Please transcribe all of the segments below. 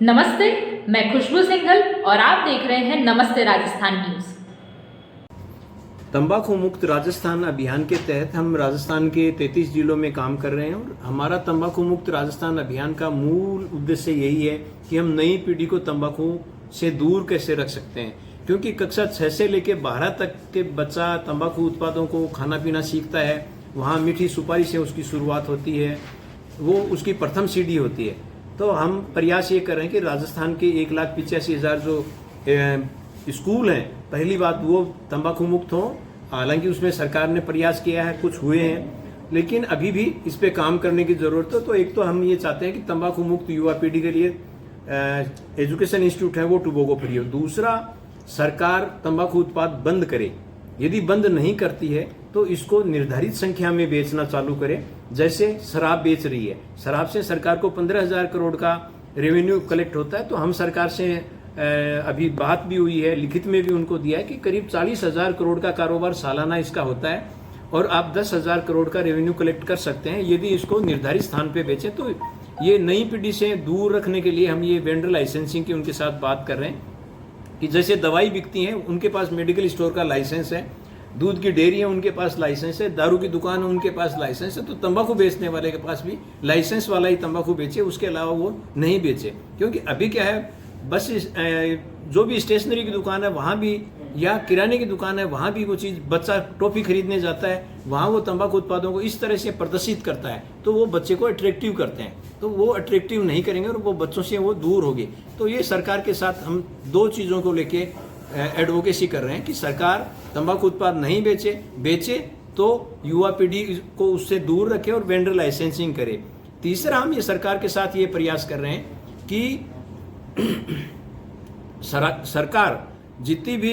नमस्ते, मैं खुशबू सिंघल और आप देख रहे हैं नमस्ते राजस्थान न्यूज। तंबाकू मुक्त राजस्थान अभियान के तहत हम राजस्थान के 33 जिलों में काम कर रहे हैं और हमारा तंबाकू मुक्त राजस्थान अभियान का मूल उद्देश्य यही है कि हम नई पीढ़ी को तंबाकू से दूर कैसे रख सकते हैं, क्योंकि कक्षा 6 से लेकर 12 तक के बच्चा तंबाकू उत्पादों को खाना पीना सीखता है। वहाँ मीठी सुपारी से उसकी शुरुआत होती है, वो उसकी प्रथम सीढ़ी होती है। तो हम प्रयास ये कर रहे हैं कि राजस्थान के 1,85,000 जो स्कूल हैं, पहली बात वो तंबाकू मुक्त हों। हालांकि उसमें सरकार ने प्रयास किया है, कुछ हुए हैं, लेकिन अभी भी इस पे काम करने की जरूरत है। तो एक तो हम ये चाहते हैं कि तंबाकू मुक्त युवा पीढ़ी के लिए एजुकेशन इंस्टीट्यूट है वो टोबैको फ्री हो। दूसरा, सरकार तंबाकू उत्पाद बंद करे। यदि बंद नहीं करती है तो इसको निर्धारित संख्या में बेचना चालू करे। जैसे शराब बेच रही है, शराब से सरकार को 15,000 करोड़ का रेवेन्यू कलेक्ट होता है। तो हम सरकार से अभी बात भी हुई है, लिखित में भी उनको दिया है कि करीब 40,000 करोड़ का कारोबार सालाना इसका होता है और आप 10,000 करोड़ का रेवेन्यू कलेक्ट कर सकते हैं यदि इसको निर्धारित स्थान पे बेचें। तो ये नई पीढ़ी से दूर रखने के लिए हम ये वेंडर लाइसेंसिंग की उनके साथ बात कर रहे हैं कि जैसे दवाई बिकती है उनके पास मेडिकल स्टोर का लाइसेंस है, दूध की डेयरी है उनके पास लाइसेंस है, दारू की दुकान है उनके पास लाइसेंस है। तो तंबाकू बेचने वाले के पास भी लाइसेंस वाला ही तंबाकू बेचे, उसके अलावा वो नहीं बेचे। क्योंकि अभी क्या है, बस जो भी स्टेशनरी की दुकान है वहाँ भी या किराने की दुकान है वहाँ भी वो चीज़ बच्चा टॉफी खरीदने जाता है, वहाँ वो तंबाकू उत्पादों को इस तरह से प्रदर्शित करता है तो वो बच्चे को अट्रैक्टिव करते हैं। तो वो अट्रैक्टिव नहीं करेंगे और वो बच्चों से वो दूर होगी। तो ये सरकार के साथ हम दो चीज़ों को लेके एडवोकेसी कर रहे हैं कि सरकार तंबाकू उत्पाद नहीं बेचे तो युवा पीढ़ी को उससे दूर रखे और वेंडर लाइसेंसिंग करे। तीसरा, हम ये सरकार के साथ ये प्रयास कर रहे हैं कि सरकार जितनी भी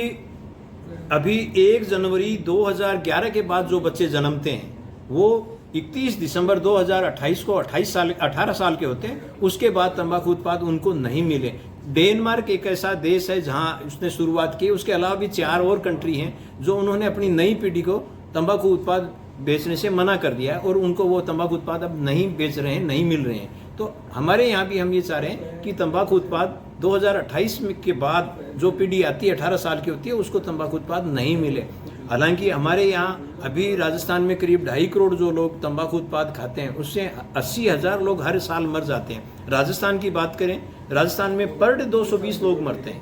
अभी 1 जनवरी 2011 के बाद जो बच्चे जन्मते हैं वो 31 दिसंबर 2028 को 18 साल के होते हैं, उसके बाद तंबाकू उत्पाद उनको नहीं मिले। डेनमार्क एक ऐसा देश है जहां उसने शुरुआत की, उसके अलावा भी 4 और कंट्री हैं जो उन्होंने अपनी नई पीढ़ी को तंबाकू उत्पाद बेचने से मना कर दिया और उनको वो तंबाकू उत्पाद अब नहीं बेच रहे हैं, नहीं मिल रहे हैं। तो हमारे यहाँ भी हम ये चाह रहे हैं कि तंबाकू उत्पाद 2028 के बाद जो पीढ़ी आती है 18 साल की होती है उसको तंबाकू उत्पाद नहीं मिले। हालांकि हमारे यहाँ अभी राजस्थान में करीब 2.5 करोड़ जो लोग तंबाकू उत्पाद खाते हैं उससे 80,000 लोग हर साल मर जाते हैं। राजस्थान की बात करें, राजस्थान में पर डे 220 लोग मरते हैं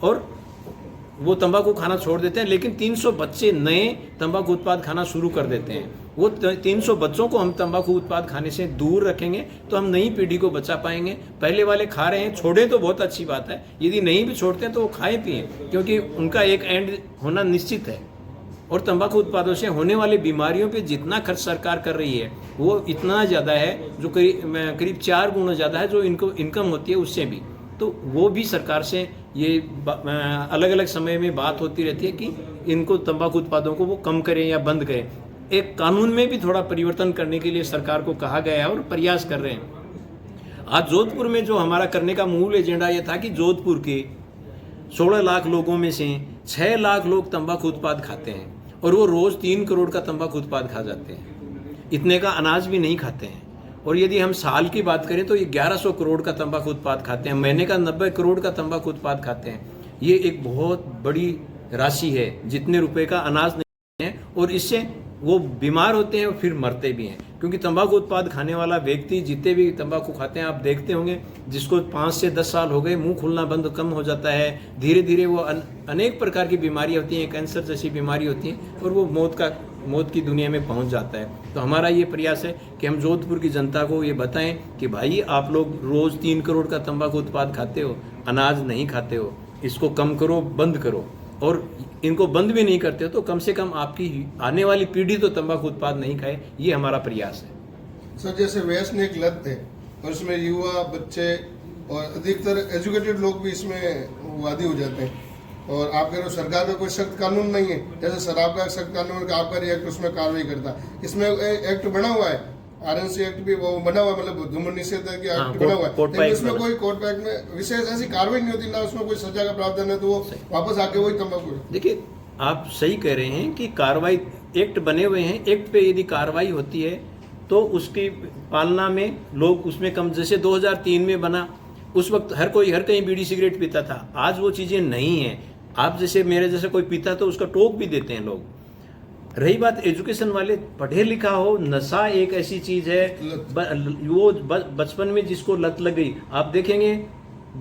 और वो तंबाकू खाना छोड़ देते हैं, लेकिन 300 बच्चे नए तंबाकू उत्पाद खाना शुरू कर देते हैं। वो 300 बच्चों को हम तंबाकू उत्पाद खाने से दूर रखेंगे तो हम नई पीढ़ी को बचा पाएंगे। पहले वाले खा रहे हैं, छोड़ें तो बहुत अच्छी बात है, यदि नहीं भी छोड़ते हैं तो वो खाएं पिएं, क्योंकि उनका एक एंड होना निश्चित है। और तंबाकू उत्पादों से होने वाली बीमारियों पे जितना खर्च सरकार कर रही है वो इतना ज़्यादा है, जो करीब 4 गुना ज़्यादा है जो इनको इनकम होती है उससे भी। तो वो भी सरकार से ये अलग अलग समय में बात होती रहती है कि इनको तंबाकू उत्पादों को वो कम करें या बंद करें। एक कानून में भी थोड़ा परिवर्तन करने के लिए सरकार को कहा गया है और प्रयास कर रहे हैं। आज जोधपुर में जो हमारा करने का मूल एजेंडा ये था कि जोधपुर के 16 लाख लोगों में से 6 लाख लोग तंबाकू उत्पाद खाते हैं और वो रोज 3 करोड़ का तंबाकू उत्पाद खा जाते हैं, इतने का अनाज भी नहीं खाते हैं। और यदि हम साल की बात करें तो ये 1100 करोड़ का तंबाकू उत्पाद खाते हैं, महीने का 90 करोड़ का तंबाकू उत्पाद खाते हैं। ये एक बहुत बड़ी राशि है, जितने रुपए का अनाज नहीं है, और इससे वो बीमार होते हैं और फिर मरते भी हैं। क्योंकि तंबाकू उत्पाद खाने वाला व्यक्ति जितने भी तंबाकू खाते हैं आप देखते होंगे, जिसको 5 से 10 साल हो गए मुंह खुलना बंद कम हो जाता है, धीरे धीरे वो अनेक प्रकार की बीमारी होती हैं, कैंसर जैसी बीमारी होती है और वो मौत की दुनिया में पहुंच जाता है। तो हमारा ये प्रयास है कि हम जोधपुर की जनता को ये बताएं कि भाई आप लोग रोज 3 करोड़ का तंबाकू उत्पाद खाते हो, अनाज नहीं खाते हो, इसको कम करो, बंद करो। और इनको बंद भी नहीं करते हो तो कम से कम आपकी आने वाली पीढ़ी तो तंबाकू उत्पाद नहीं खाए, ये हमारा प्रयास है। सर, जैसे व्यसन एक लत है और इसमें युवा, बच्चे और अधिकतर एजुकेटेड लोग भी इसमें वादी हो जाते हैं, और आप कह रहे हो सरकार का कोई सख्त कानून नहीं है। जैसे शराब का सख्त कानून का आबकारी एक्ट उसमें कार्रवाई करता है, इसमें एक्ट बना हुआ है, RNC एक्ट भी वो बना हुआ है, मतलब धूम्र निषेध की एक्ट बना हुआ है, लेकिन उसमें कोई कोर्ट पैक्ट में विशेष ऐसी कार्रवाई नहीं होती, ना उसमें कोई सजा का प्रावधान है, तो वो वापस आके वही तंबाकू। देखिए, आप सही कह रहे हैं कि कार्रवाई एक्ट बने हुए हैं, एक्ट पे यदि कार्रवाई होती है तो उसकी पालना में लोग उसमें कम, जैसे 2003 में बना उस वक्त हर कहीं बीड़ी सिगरेट पीता था। आज वो चीज़ें नहीं हैं। आप जैसे मेरे जैसे कोई पीता तो उसका टोक भी देते हैं लोग। रही बात एजुकेशन वाले, पढ़े लिखा हो, नशा एक ऐसी चीज़ है वो बचपन में जिसको लत लग गई, आप देखेंगे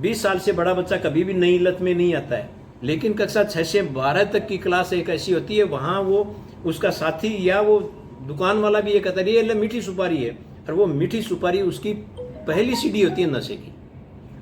20 साल से बड़ा बच्चा कभी भी नई लत में नहीं आता है, लेकिन कक्षा 6 से 12 तक की क्लास एक ऐसी होती है, वहाँ वो उसका साथी या वो दुकान वाला भी ये कहता है ये मीठी सुपारी है, और वो मीठी सुपारी उसकी पहली सीढ़ी होती है नशे की,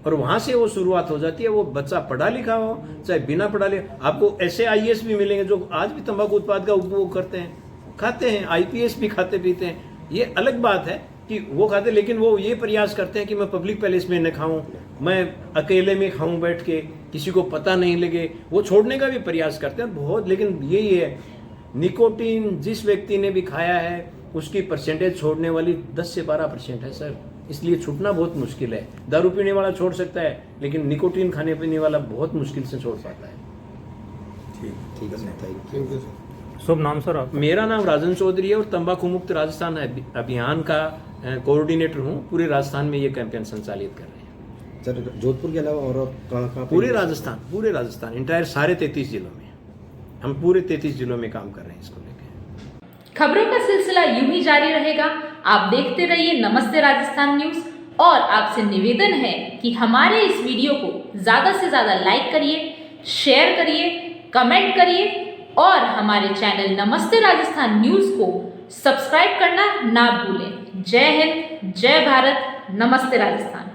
और वहाँ से वो शुरुआत हो जाती है। वो बच्चा पढ़ा लिखा हो चाहे बिना पढ़ा लिखा, आपको ऐसे IAS भी मिलेंगे जो आज भी तंबाकू उत्पाद का उपभोग करते हैं, खाते हैं, IPS भी खाते पीते हैं। ये अलग बात है कि वो खाते, लेकिन वो ये प्रयास करते हैं कि मैं पब्लिक प्लेस में न खाऊं, मैं अकेले में खाऊं बैठ के, किसी को पता नहीं लगे। वो छोड़ने का भी प्रयास करते हैं बहुत, लेकिन यही है निकोटीन जिस व्यक्ति ने भी खाया है उसकी परसेंटेज छोड़ने वाली 10 से 12% है सर, इसलिए छूटना बहुत मुश्किल है। दारू पीने वाला छोड़ सकता है, लेकिन निकोटीन खाने पीने वाला बहुत मुश्किल से छोड़ पाता है। ठीक है sir, thank you. Thank you sir. शुभ नाम सर आप? मेरा नाम राजन चौधरी है और तंबाकू मुक्त राजस्थान अभियान का कोऑर्डिनेटर हूँ। पूरे राजस्थान में ये कैंपेन संचालित कर रहे हैं सर जोधपुर के अलावा और कहाँ पूरे राजस्थान इंटायर सारे 33 जिलों में, हम पूरे 33 जिलों में काम कर रहे हैं इसको लेकर। खबरों का सिलसिला यूं ही जारी रहेगा। आप देखते रहिए नमस्ते राजस्थान न्यूज, और आपसे निवेदन है कि हमारे इस वीडियो को ज़्यादा से ज़्यादा लाइक करिए, शेयर करिए, कमेंट करिए, और हमारे चैनल नमस्ते राजस्थान न्यूज़ को सब्सक्राइब करना ना भूलें। जय हिंद, जय भारत, नमस्ते राजस्थान।